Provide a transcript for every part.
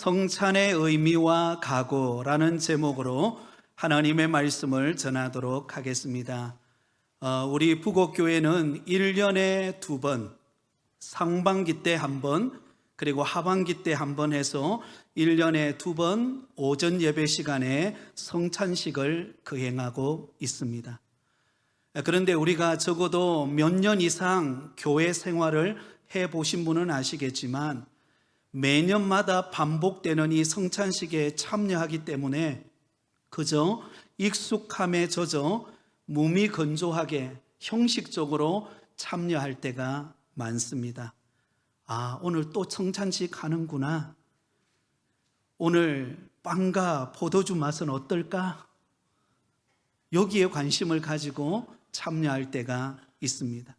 성찬의 의미와 각오라는 제목으로 하나님의 말씀을 전하도록 하겠습니다. 우리 부곡교회는 1년에 2번, 상반기 때 한 번, 그리고 하반기 때 한 번 해서 1년에 2번 오전 예배 시간에 성찬식을 거행하고 있습니다. 그런데 우리가 적어도 몇 년 이상 교회 생활을 해보신 분은 아시겠지만 매년마다 반복되는 이 성찬식에 참여하기 때문에 그저 익숙함에 젖어 무미건조하게 형식적으로 참여할 때가 많습니다. 오늘 또 성찬식 하는구나. 오늘 빵과 포도주 맛은 어떨까? 여기에 관심을 가지고 참여할 때가 있습니다.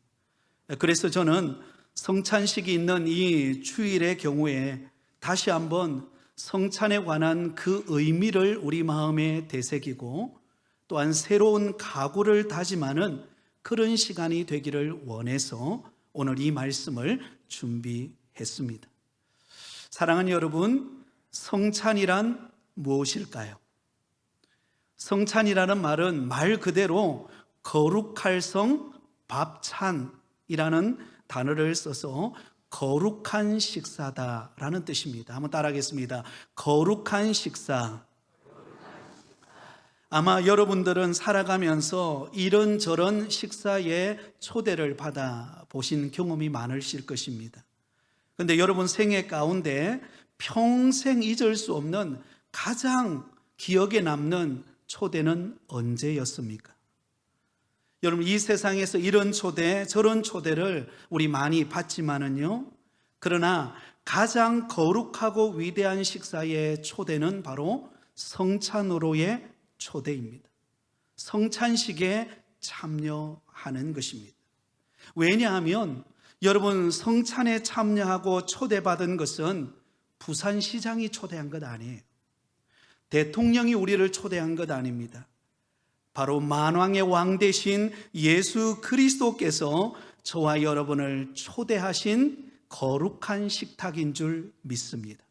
그래서 저는 성찬식이 있는 이 주일의 경우에 다시 한번 성찬에 관한 그 의미를 우리 마음에 되새기고 또한 새로운 각오를 다짐하는 그런 시간이 되기를 원해서 오늘 이 말씀을 준비했습니다. 사랑하는 여러분, 성찬이란 무엇일까요? 성찬이라는 말은 말 그대로 거룩할 성 밥찬이라는 단어를 써서 거룩한 식사다라는 뜻입니다. 한번 따라하겠습니다. 거룩한 식사. 아마 여러분들은 살아가면서 이런저런 식사에 초대를 받아 보신 경험이 많으실 것입니다. 그런데 여러분 생애 가운데 평생 잊을 수 없는 가장 기억에 남는 초대는 언제였습니까? 여러분, 이 세상에서 이런 초대 저런 초대를 우리 많이 받지만은요, 그러나 가장 거룩하고 위대한 식사의 초대는 바로 성찬으로의 초대입니다. 성찬식에 참여하는 것입니다. 왜냐하면 여러분, 성찬에 참여하고 초대받은 것은 부산시장이 초대한 것 아니에요. 대통령이 우리를 초대한 것 아닙니다. 바로 만왕의 왕 되신 예수 그리스도께서 저와 여러분을 초대하신 거룩한 식탁인 줄 믿습니다.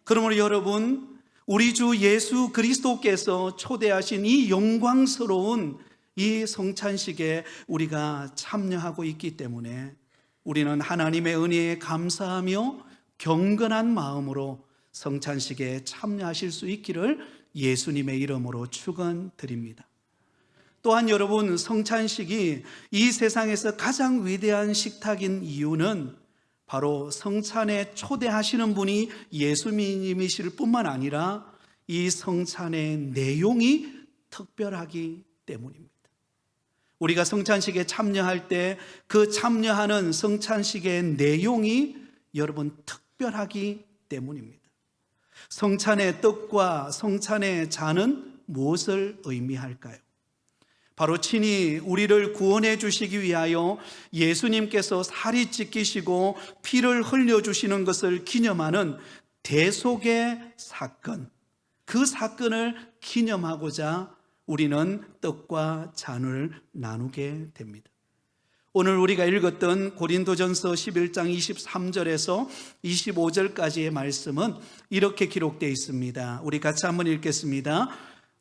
그러므로 여러분, 우리 주 예수 그리스도께서 초대하신 이 영광스러운 이 성찬식에 우리가 참여하고 있기 때문에 우리는 하나님의 은혜에 감사하며 경건한 마음으로 성찬식에 참여하실 수 있기를 예수님의 이름으로 축원드립니다. 또한 여러분, 성찬식이 이 세상에서 가장 위대한 식탁인 이유는 바로 성찬에 초대하시는 분이 예수님이실 뿐만 아니라 이 성찬의 내용이 특별하기 때문입니다. 우리가 성찬식에 참여할 때 그 참여하는 성찬식의 내용이 여러분 특별하기 때문입니다. 성찬의 떡과 성찬의 잔은 무엇을 의미할까요? 바로 친히 우리를 구원해 주시기 위하여 예수님께서 살이 찢기시고 피를 흘려주시는 것을 기념하는 대속의 사건, 그 사건을 기념하고자 우리는 떡과 잔을 나누게 됩니다. 오늘 우리가 읽었던 고린도전서 11장 23절에서 25절까지의 말씀은 이렇게 기록되어 있습니다. 우리 같이 한번 읽겠습니다.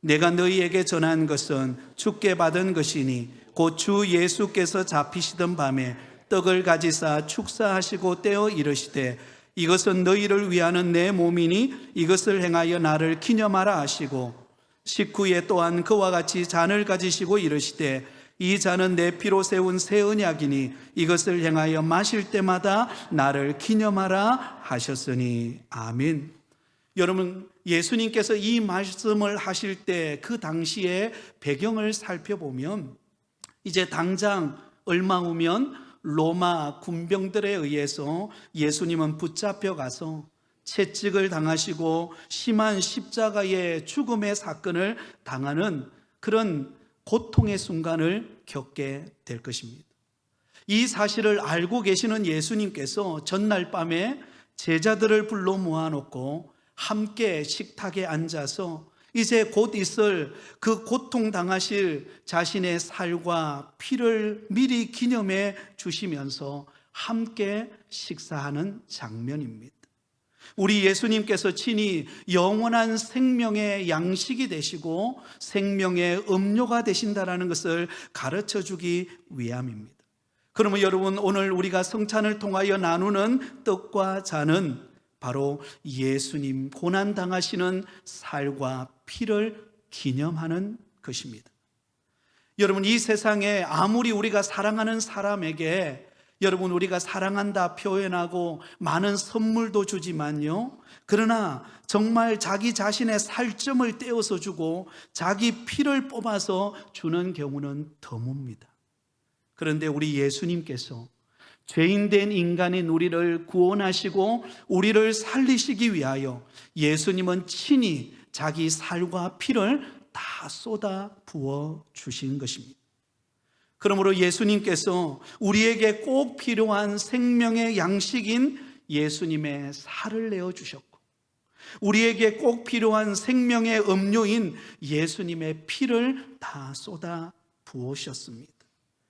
내가 너희에게 전한 것은 주께 받은 것이니 곧 주 예수께서 잡히시던 밤에 떡을 가지사 축사하시고 떼어 이르시되 이것은 너희를 위하는 내 몸이니 이것을 행하여 나를 기념하라 하시고 식후에 또한 그와 같이 잔을 가지시고 이르시되 이 잔은 내 피로 세운 새 언약이니 이것을 행하여 마실 때마다 나를 기념하라 하셨으니. 아멘. 여러분, 예수님께서 이 말씀을 하실 때 그 당시의 배경을 살펴보면 이제 당장 얼마 후면 로마 군병들에 의해서 예수님은 붙잡혀 가서 채찍을 당하시고 심한 십자가의 죽음의 사건을 당하는 그런 고통의 순간을 겪게 될 것입니다. 이 사실을 알고 계시는 예수님께서 전날 밤에 제자들을 불러 모아놓고 함께 식탁에 앉아서 이제 곧 있을 그 고통당하실 자신의 살과 피를 미리 기념해 주시면서 함께 식사하는 장면입니다. 우리 예수님께서 친히 영원한 생명의 양식이 되시고 생명의 음료가 되신다라는 것을 가르쳐 주기 위함입니다. 그러면 여러분, 오늘 우리가 성찬을 통하여 나누는 떡과 잔은 바로 예수님 고난당하시는 살과 피를 기념하는 것입니다. 여러분, 이 세상에 아무리 우리가 사랑하는 사람에게 여러분 우리가 사랑한다 표현하고 많은 선물도 주지만요, 그러나 정말 자기 자신의 살점을 떼어서 주고 자기 피를 뽑아서 주는 경우는 드뭅니다. 그런데 우리 예수님께서 죄인된 인간인 우리를 구원하시고 우리를 살리시기 위하여 예수님은 친히 자기 살과 피를 다 쏟아 부어 주신 것입니다. 그러므로 예수님께서 우리에게 꼭 필요한 생명의 양식인 예수님의 살을 내어 주셨고, 우리에게 꼭 필요한 생명의 음료인 예수님의 피를 다 쏟아 부으셨습니다.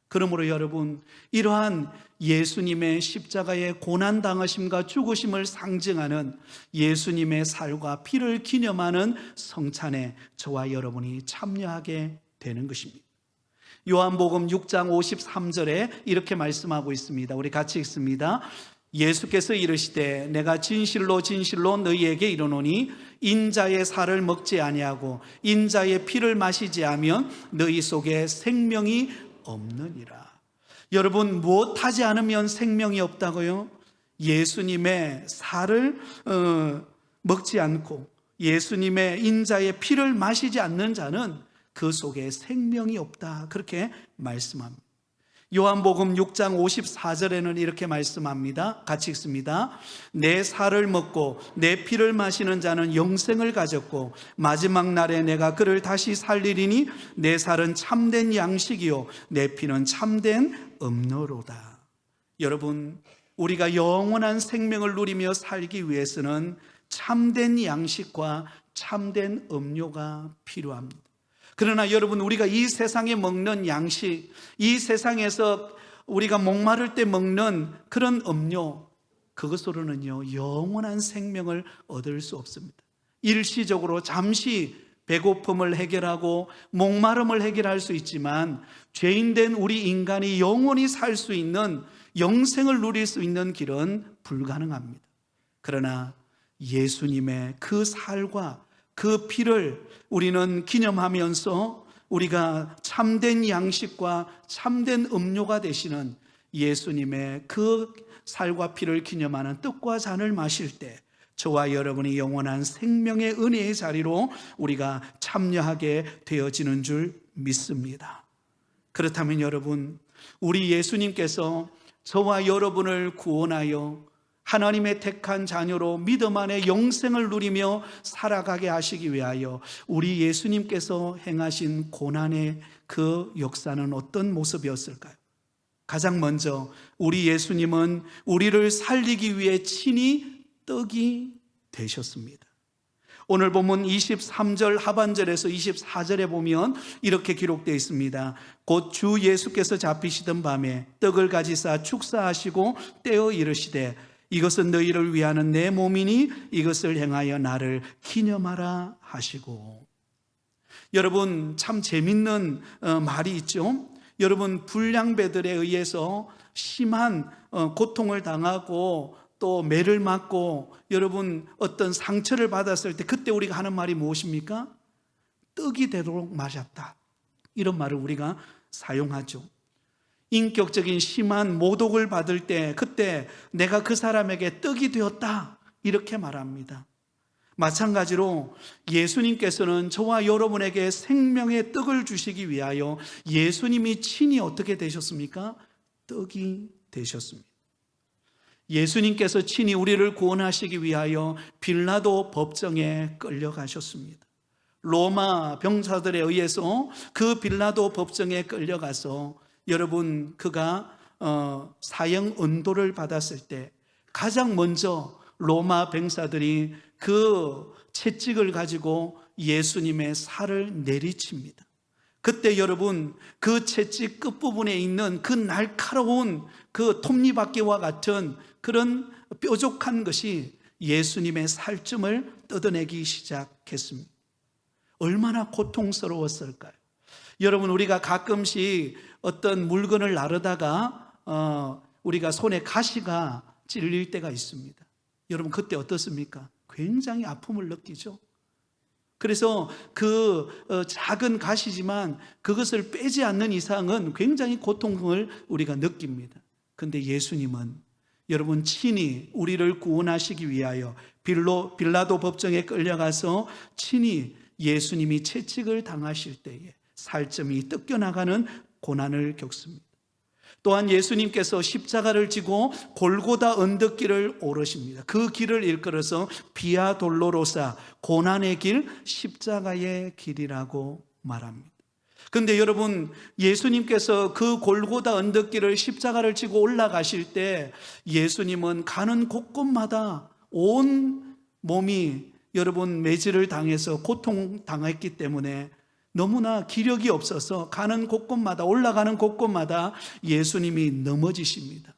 그러므로 여러분, 이러한 예수님의 십자가의 고난당하심과 죽으심을 상징하는 예수님의 살과 피를 기념하는 성찬에 저와 여러분이 참여하게 되는 것입니다. 요한복음 6장 53절에 이렇게 말씀하고 있습니다. 우리 같이 읽습니다. 예수께서 이르시되 내가 진실로 진실로 너희에게 이르노니 인자의 살을 먹지 아니하고 인자의 피를 마시지 않으면 너희 속에 생명이 없느니라. 여러분, 무엇하지 않으면 생명이 없다고요? 예수님의 살을 먹지 않고 예수님의 인자의 피를 마시지 않는 자는 그 속에 생명이 없다, 그렇게 말씀합니다. 요한복음 6장 54절에는 이렇게 말씀합니다. 같이 읽습니다. 내 살을 먹고 내 피를 마시는 자는 영생을 가졌고 마지막 날에 내가 그를 다시 살리리니 내 살은 참된 양식이요 내 피는 참된 음료로다. 여러분, 우리가 영원한 생명을 누리며 살기 위해서는 참된 양식과 참된 음료가 필요합니다. 그러나 여러분, 우리가 이 세상에 먹는 양식, 이 세상에서 우리가 목마를 때 먹는 그런 음료, 그것으로는요 영원한 생명을 얻을 수 없습니다. 일시적으로 잠시 배고픔을 해결하고 목마름을 해결할 수 있지만 죄인된 우리 인간이 영원히 살 수 있는, 영생을 누릴 수 있는 길은 불가능합니다. 그러나 예수님의 그 살과 그 피를 우리는 기념하면서 우리가 참된 양식과 참된 음료가 되시는 예수님의 그 살과 피를 기념하는 떡과 잔을 마실 때 저와 여러분이 영원한 생명의 은혜의 자리로 우리가 참여하게 되어지는 줄 믿습니다. 그렇다면 여러분, 우리 예수님께서 저와 여러분을 구원하여 하나님의 택한 자녀로 믿음 안에 영생을 누리며 살아가게 하시기 위하여 우리 예수님께서 행하신 고난의 그 역사는 어떤 모습이었을까요? 가장 먼저 우리 예수님은 우리를 살리기 위해 친히 떡이 되셨습니다. 오늘 본문 23절 하반절에서 24절에 보면 이렇게 기록되어 있습니다. 곧 주 예수께서 잡히시던 밤에 떡을 가지사 축사하시고 떼어 이르시되 이것은 너희를 위하는 내 몸이니 이것을 행하여 나를 기념하라 하시고. 여러분, 참 재밌는 말이 있죠. 여러분, 불량배들에 의해서 심한 고통을 당하고 또 매를 맞고 여러분 어떤 상처를 받았을 때 그때 우리가 하는 말이 무엇입니까? 떡이 되도록 마셨다, 이런 말을 우리가 사용하죠. 인격적인 심한 모독을 받을 때 그때 내가 그 사람에게 떡이 되었다, 이렇게 말합니다. 마찬가지로 예수님께서는 저와 여러분에게 생명의 떡을 주시기 위하여 예수님이 친히 어떻게 되셨습니까? 떡이 되셨습니다. 예수님께서 친히 우리를 구원하시기 위하여 빌라도 법정에 끌려가셨습니다. 로마 병사들에 의해서 그 빌라도 법정에 끌려가서 여러분, 그가 사형 언도를 받았을 때 가장 먼저 로마 병사들이 그 채찍을 가지고 예수님의 살을 내리칩니다. 그때 여러분, 그 채찍 끝부분에 있는 그 날카로운 그 톱니바퀴와 같은 그런 뾰족한 것이 예수님의 살점을 뜯어내기 시작했습니다. 얼마나 고통스러웠을까요? 여러분, 우리가 가끔씩 어떤 물건을 나르다가 우리가 손에 가시가 찔릴 때가 있습니다. 여러분, 그때 어떻습니까? 굉장히 아픔을 느끼죠. 그래서 그 작은 가시지만 그것을 빼지 않는 이상은 굉장히 고통을 우리가 느낍니다. 그런데 예수님은 여러분 친히 우리를 구원하시기 위하여 빌라도 법정에 끌려가서 친히 예수님이 채찍을 당하실 때에 살점이 뜯겨나가는 고난을 겪습니다. 또한 예수님께서 십자가를 지고 골고다 언덕길을 오르십니다. 그 길을 일컬어서 비아 돌로로사, 고난의 길, 십자가의 길이라고 말합니다. 그런데 여러분, 예수님께서 그 골고다 언덕길을 십자가를 지고 올라가실 때 예수님은 가는 곳곳마다 온 몸이 여러분 매질을 당해서 고통당했기 때문에 너무나 기력이 없어서 가는 곳곳마다, 올라가는 곳곳마다 예수님이 넘어지십니다.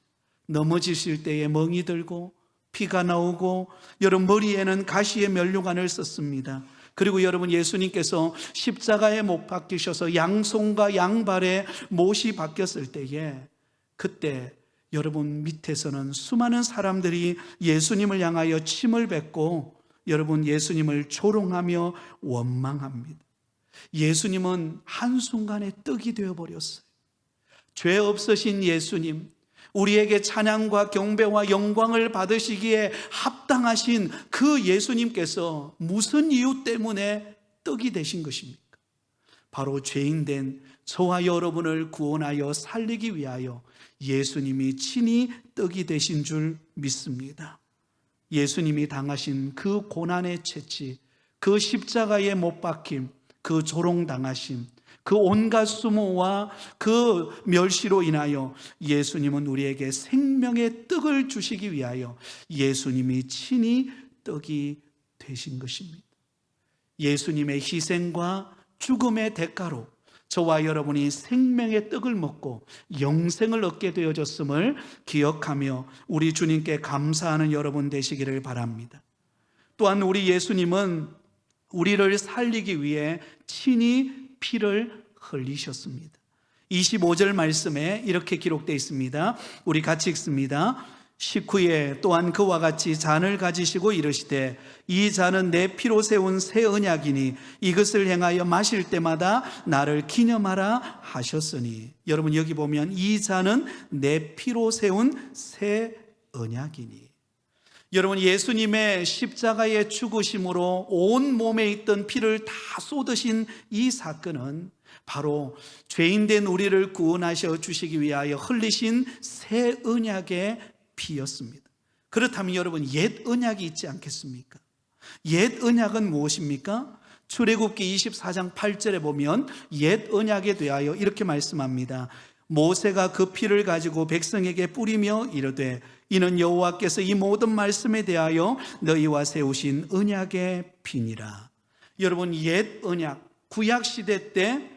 넘어지실 때에 멍이 들고 피가 나오고 여러분 머리에는 가시의 면류관을 썼습니다. 그리고 여러분, 예수님께서 십자가에 못 박히셔서 양손과 양발에 못이 박혔을 때에 그때 여러분 밑에서는 수많은 사람들이 예수님을 향하여 침을 뱉고 여러분 예수님을 조롱하며 원망합니다. 예수님은 한순간에 떡이 되어버렸어요. 죄 없으신 예수님, 우리에게 찬양과 경배와 영광을 받으시기에 합당하신 그 예수님께서 무슨 이유 때문에 떡이 되신 것입니까? 바로 죄인된 저와 여러분을 구원하여 살리기 위하여 예수님이 친히 떡이 되신 줄 믿습니다. 예수님이 당하신 그 고난의 채찍, 그 십자가에 못 박힘, 그 조롱당하심, 그 온갖 수모와 그 멸시로 인하여 예수님은 우리에게 생명의 떡을 주시기 위하여 예수님이 친히 떡이 되신 것입니다. 예수님의 희생과 죽음의 대가로 저와 여러분이 생명의 떡을 먹고 영생을 얻게 되어졌음을 기억하며 우리 주님께 감사하는 여러분 되시기를 바랍니다. 또한 우리 예수님은 우리를 살리기 위해 친히 피를 흘리셨습니다. 25절 말씀에 이렇게 기록되어 있습니다. 우리 같이 읽습니다. 식후에 또한 그와 같이 잔을 가지시고 이르시되 이 잔은 내 피로 세운 새 언약이니 이것을 행하여 마실 때마다 나를 기념하라 하셨으니. 여러분, 여기 보면 이 잔은 내 피로 세운 새 언약이니. 여러분, 예수님의 십자가의 죽으심으로 온 몸에 있던 피를 다 쏟으신 이 사건은 바로 죄인된 우리를 구원하셔 주시기 위하여 흘리신 새 언약의 피였습니다. 그렇다면 여러분, 옛 언약이 있지 않겠습니까? 옛 언약은 무엇입니까? 출애굽기 24장 8절에 보면 옛 언약에 대하여 이렇게 말씀합니다. 모세가 그 피를 가지고 백성에게 뿌리며 이르되 이는 여호와께서 이 모든 말씀에 대하여 너희와 세우신 언약의 피니라. 여러분, 옛 언약, 구약 시대 때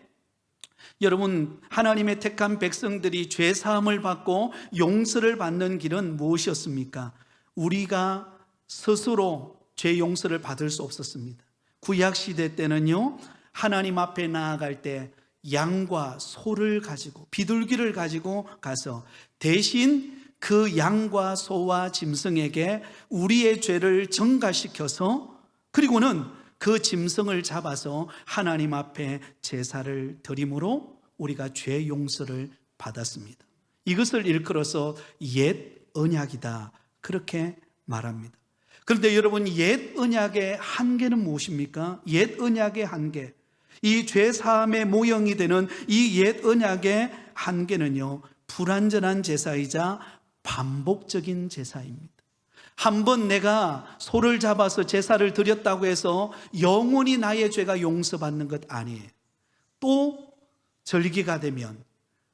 여러분 하나님의 택한 백성들이 죄 사함을 받고 용서를 받는 길은 무엇이었습니까? 우리가 스스로 죄 용서를 받을 수 없었습니다. 구약 시대 때는요, 하나님 앞에 나아갈 때 양과 소를 가지고 비둘기를 가지고 가서 대신 그 양과 소와 짐승에게 우리의 죄를 전가시켜서 그리고는 그 짐승을 잡아서 하나님 앞에 제사를 드림으로 우리가 죄 용서를 받았습니다. 이것을 일컬어서 옛 언약이다, 그렇게 말합니다. 그런데 여러분, 옛 언약의 한계는 무엇입니까? 옛 언약의 한계, 이 죄사함의 모형이 되는 이 옛 언약의 한계는요, 불완전한 제사이자 반복적인 제사입니다. 한번 내가 소를 잡아서 제사를 드렸다고 해서 영원히 나의 죄가 용서받는 것 아니에요. 또 절기가 되면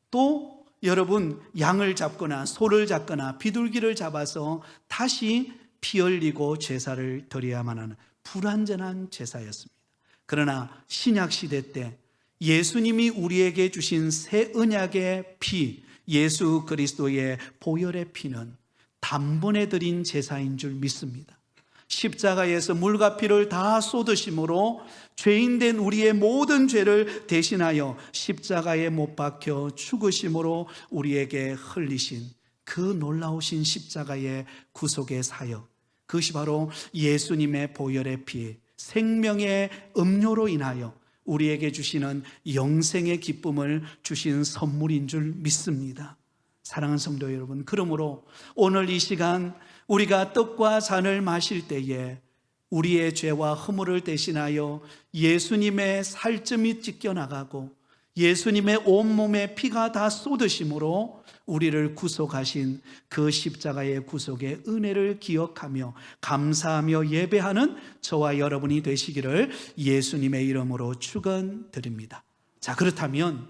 또 여러분 양을 잡거나 소를 잡거나 비둘기를 잡아서 다시 피 흘리고 제사를 드려야만 하는 불완전한 제사였습니다. 그러나 신약시대 때 예수님이 우리에게 주신 새 언약의 피, 예수 그리스도의 보혈의 피는 단번에 드린 제사인 줄 믿습니다. 십자가에서 물과 피를 다 쏟으심으로 죄인된 우리의 모든 죄를 대신하여 십자가에 못 박혀 죽으심으로 우리에게 흘리신 그 놀라우신 십자가의 구속의 사역, 그것이 바로 예수님의 보혈의 피, 생명의 음료로 인하여 우리에게 주시는 영생의 기쁨을 주신 선물인 줄 믿습니다. 사랑하는 성도 여러분, 그러므로 오늘 이 시간 우리가 떡과 잔을 마실 때에 우리의 죄와 허물을 대신하여 예수님의 살점이 찢겨나가고 예수님의 온몸에 피가 다 쏟으심으로 우리를 구속하신 그 십자가의 구속의 은혜를 기억하며 감사하며 예배하는 저와 여러분이 되시기를 예수님의 이름으로 축원드립니다. 자, 그렇다면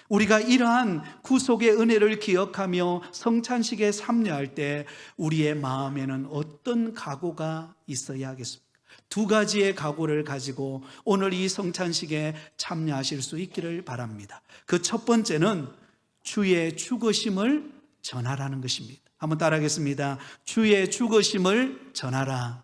우리가 이러한 구속의 은혜를 기억하며 성찬식에 참여할 때 우리의 마음에는 어떤 각오가 있어야 하겠습니까? 두 가지의 각오를 가지고 오늘 이 성찬식에 참여하실 수 있기를 바랍니다. 그 첫 번째는 주의 죽으심을 전하라는 것입니다. 한번 따라하겠습니다. 주의 죽으심을 전하라.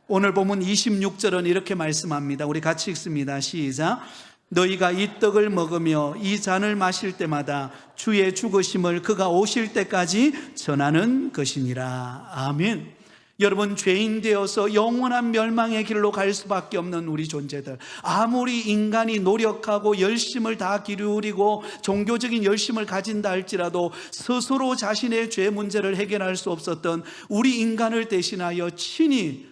오늘 본문 26절은 이렇게 말씀합니다. 우리 같이 읽습니다. 시작. 너희가 이 떡을 먹으며 이 잔을 마실 때마다 주의 죽으심을 그가 오실 때까지 전하는 것이니라. 아멘. 여러분, 죄인 되어서 영원한 멸망의 길로 갈 수밖에 없는 우리 존재들, 아무리 인간이 노력하고 열심을 다 기울이고 종교적인 열심을 가진다 할지라도 스스로 자신의 죄 문제를 해결할 수 없었던 우리 인간을 대신하여 친히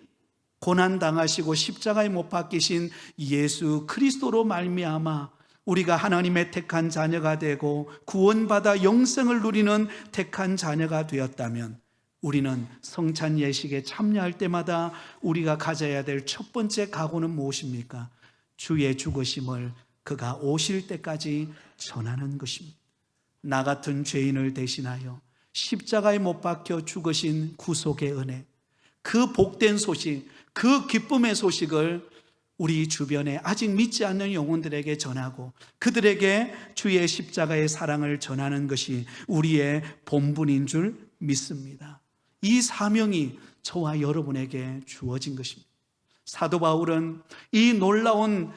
고난당하시고 십자가에 못 박히신 예수 그리스도로 말미암아 우리가 하나님의 택한 자녀가 되고 구원받아 영생을 누리는 택한 자녀가 되었다면 우리는 성찬 예식에 참여할 때마다 우리가 가져야 될 첫 번째 각오는 무엇입니까? 주의 죽으심을 그가 오실 때까지 전하는 것입니다. 나 같은 죄인을 대신하여 십자가에 못 박혀 죽으신 구속의 은혜, 그 복된 소식, 그 기쁨의 소식을 우리 주변에 아직 믿지 않는 영혼들에게 전하고 그들에게 주의 십자가의 사랑을 전하는 것이 우리의 본분인 줄 믿습니다. 이 사명이 저와 여러분에게 주어진 것입니다. 사도 바울은 이 놀라운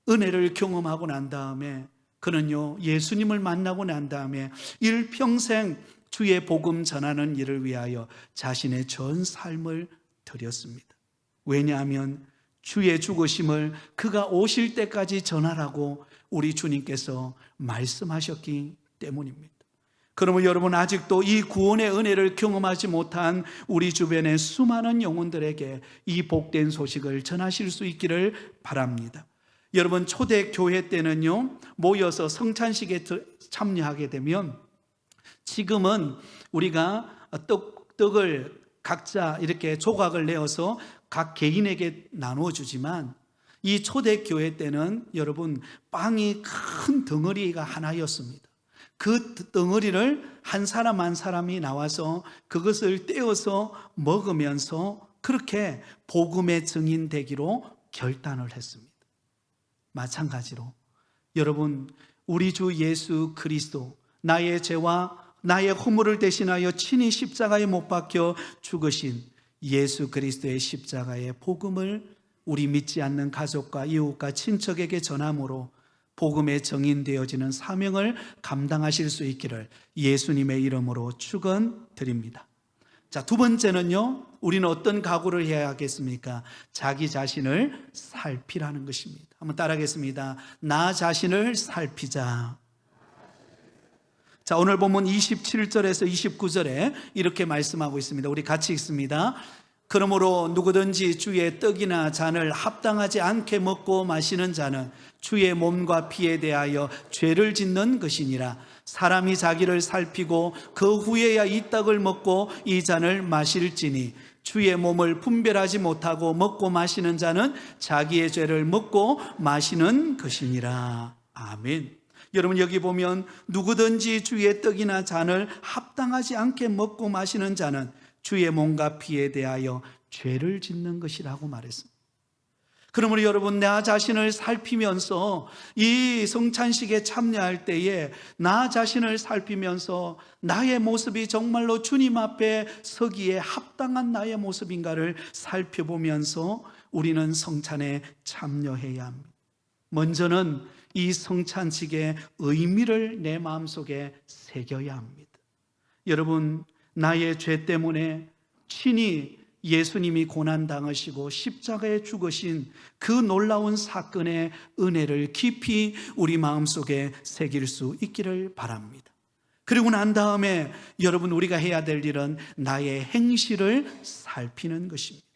은혜를 경험하고 난 다음에 그는요, 예수님을 만나고 난 다음에 일평생 주의 복음 전하는 일을 위하여 자신의 전 삶을 드렸습니다. 왜냐하면 주의 죽으심을 그가 오실 때까지 전하라고 우리 주님께서 말씀하셨기 때문입니다. 그러면 여러분, 아직도 이 구원의 은혜를 경험하지 못한 우리 주변의 수많은 영혼들에게 이 복된 소식을 전하실 수 있기를 바랍니다. 여러분, 초대교회 때는요, 모여서 성찬식에 참여하게 되면 지금은 우리가 떡을 각자 이렇게 조각을 내어서 각 개인에게 나누어 주지만 이 초대교회 때는 여러분, 빵이 큰 덩어리가 하나였습니다. 그 덩어리를 한 사람 한 사람이 나와서 그것을 떼어서 먹으면서 그렇게 복음의 증인 되기로 결단을 했습니다. 마찬가지로 여러분, 우리 주 예수 그리스도, 나의 죄와 나의 허물을 대신하여 친히 십자가에 못 박혀 죽으신 예수 그리스도의 십자가의 복음을 우리 믿지 않는 가족과 이웃과 친척에게 전함으로 복음의 정인되어지는 사명을 감당하실 수 있기를 예수님의 이름으로 축원드립니다. 자, 두 번째는요, 우리는 어떤 각오를 해야 하겠습니까? 자기 자신을 살피라는 것입니다. 한번 따라하겠습니다. 나 자신을 살피자. 자, 오늘 본문 27절에서 29절에 이렇게 말씀하고 있습니다. 우리 같이 읽습니다. 그러므로 누구든지 주의 떡이나 잔을 합당하지 않게 먹고 마시는 자는 주의 몸과 피에 대하여 죄를 짓는 것이니라. 사람이 자기를 살피고 그 후에야 이 떡을 먹고 이 잔을 마실지니 주의 몸을 분별하지 못하고 먹고 마시는 자는 자기의 죄를 먹고 마시는 것이니라. 아멘. 여러분, 여기 보면 누구든지 주의 떡이나 잔을 합당하지 않게 먹고 마시는 자는 주의 몸과 피에 대하여 죄를 짓는 것이라고 말했습니다. 그러므로 여러분, 나 자신을 살피면서 이 성찬식에 참여할 때에 나 자신을 살피면서 나의 모습이 정말로 주님 앞에 서기에 합당한 나의 모습인가를 살펴보면서 우리는 성찬에 참여해야 합니다. 먼저는 이 성찬식의 의미를 내 마음속에 새겨야 합니다. 여러분, 나의 죄 때문에 친히 예수님이 고난당하시고 십자가에 죽으신 그 놀라운 사건의 은혜를 깊이 우리 마음속에 새길 수 있기를 바랍니다. 그리고 난 다음에 여러분, 우리가 해야 될 일은 나의 행실을 살피는 것입니다.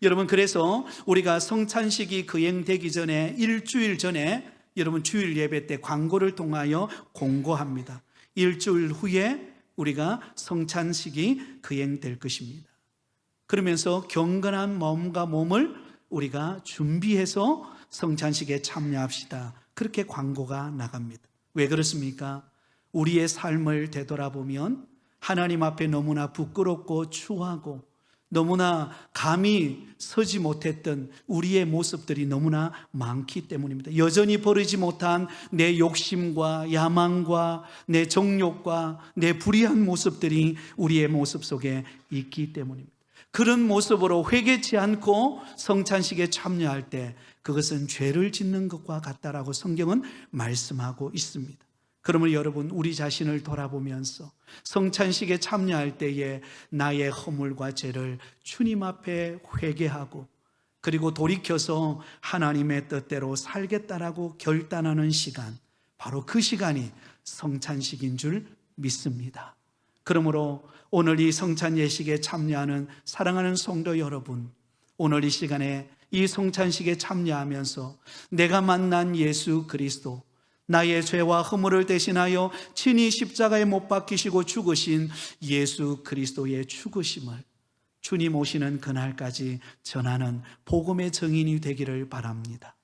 여러분, 그래서 우리가 성찬식이 거행되기 전에 일주일 전에 여러분 주일 예배 때 광고를 통하여 공고합니다. 일주일 후에 우리가 성찬식이 거행될 것입니다. 그러면서 경건한 마음과 몸을 우리가 준비해서 성찬식에 참여합시다. 그렇게 광고가 나갑니다. 왜 그렇습니까? 우리의 삶을 되돌아보면 하나님 앞에 너무나 부끄럽고 추하고 너무나 감히 서지 못했던 우리의 모습들이 너무나 많기 때문입니다. 여전히 버리지 못한 내 욕심과 야망과 내 정욕과 내 불의한 모습들이 우리의 모습 속에 있기 때문입니다. 그런 모습으로 회개치 않고 성찬식에 참여할 때 그것은 죄를 짓는 것과 같다라고 성경은 말씀하고 있습니다. 그러면 여러분, 우리 자신을 돌아보면서 성찬식에 참여할 때에 나의 허물과 죄를 주님 앞에 회개하고 그리고 돌이켜서 하나님의 뜻대로 살겠다라고 결단하는 시간, 바로 그 시간이 성찬식인 줄 믿습니다. 그러므로 오늘 이 성찬 예식에 참여하는 사랑하는 성도 여러분, 오늘 이 시간에 이 성찬식에 참여하면서 내가 만난 예수 그리스도, 나의 죄와 허물을 대신하여 친히 십자가에 못 박히시고 죽으신 예수 그리스도의 죽으심을 주님 오시는 그날까지 전하는 복음의 증인이 되기를 바랍니다.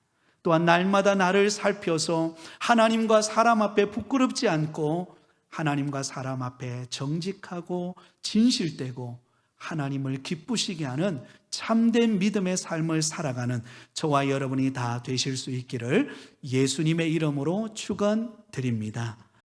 또한 날마다 나를 살펴서 하나님과 사람 앞에 부끄럽지 않고 하나님과 사람 앞에 정직하고 진실되고 하나님을 기쁘시게 하는 참된 믿음의 삶을 살아가는 저와 여러분이 다 되실 수 있기를 예수님의 이름으로 축원드립니다.